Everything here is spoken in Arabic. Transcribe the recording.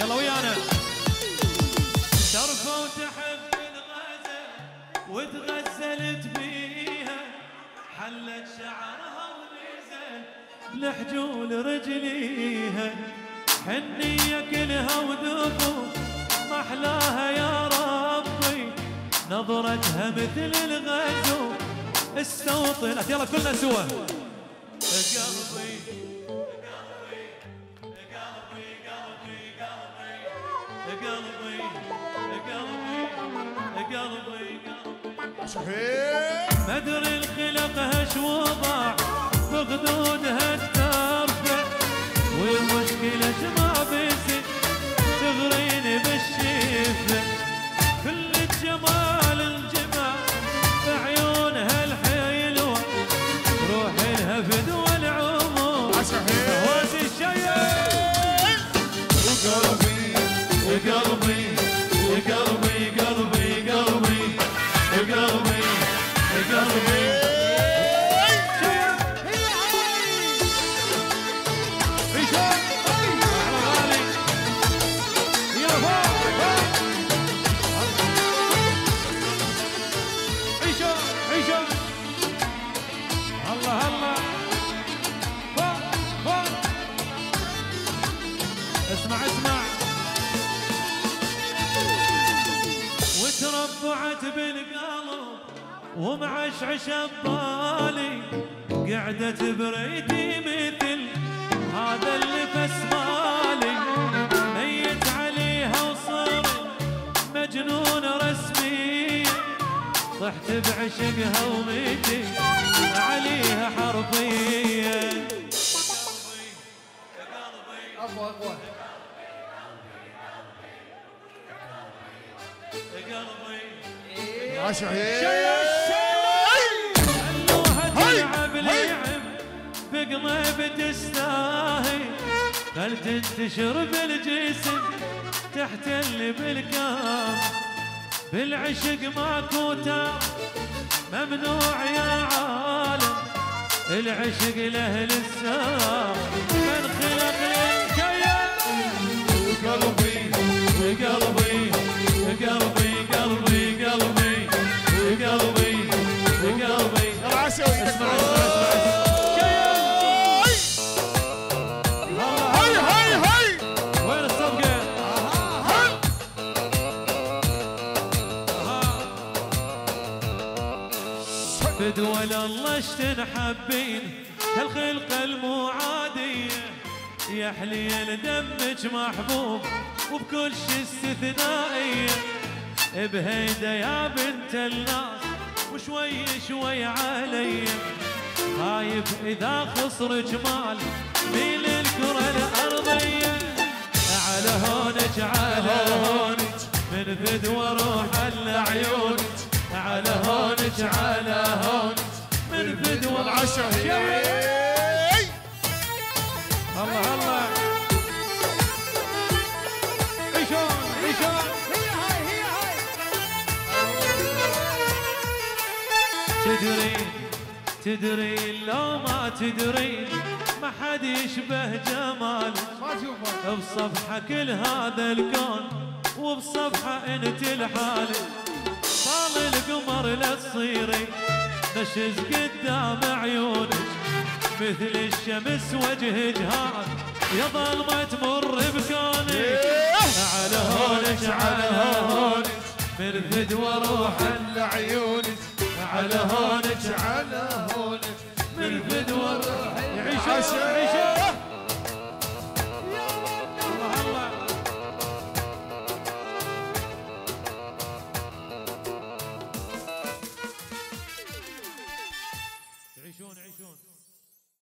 يلا ويانا. شرفة وتحب الغزل وتغزلت بيها، حلت شعرها ونزل لحجول رجليها، حنية كلها ودفو محلاها يا ربي، نظرتها مثل الغزو استوطنت. يلا كلنا سوا. قلبي ما ادري الخلقها شوضع بخدودها الترفع، والمشكلة ما بيصير تغريني بالشفة، كل الجمال الجمال بعيونها الحلوة، روح لها فدوى العمر هوادي الشيء. وقلبي وقلبي وقلبي قلبي قلبي وقلبي وقلبي وتربعت بالقلب ومعشعش ببالي، قعدت بريتي مثل هذا اللي فسمالي، ميت عليها وصرت مجنون رسمي، طحت بعشقها وميتي عليها حرفيا. اقوى اقوى خلوها تلعب لعب بقلب تستاهي، خل تنتشر بالجسم تحتل بالكام، بالعشق ماكو تام ممنوع يا عالم، العشق لاهل السام من خلق للكيان. وقلبي وقلبي وقلبي قلبي قلبي وقلبي وقلبي. العشوي اسمع هاي هاي هاي. وين الصفقة؟ بدول الله اشتنحبين هالخلقة المعادية، يا حليل دمك محبوب وبكل شي استثنائية، بهيدا يا بنت الناس وشوي شوي علي، خايف إذا خسر جمال ميل الكرة الأرضية، على هونك على هونك من فدوى روح لعيونك، على هونك على هونك من فدوى العشوي. الله الله عيشون عيشون. هي هاي هي هاي. تدري لو ما تدري ما حد يشبه جمالك، ما تشوفه بصفحة كل هذا الكون وبصفحة انت لحالك، طال القمر لا تصيري نشز قدام عيونك، مثل الشمس وجه جهاد يا ظلمة تمر بكونك، على هونك على هونك من فدوى روح لعيونك، على هونك على هونك من فدوى روح. يعيشون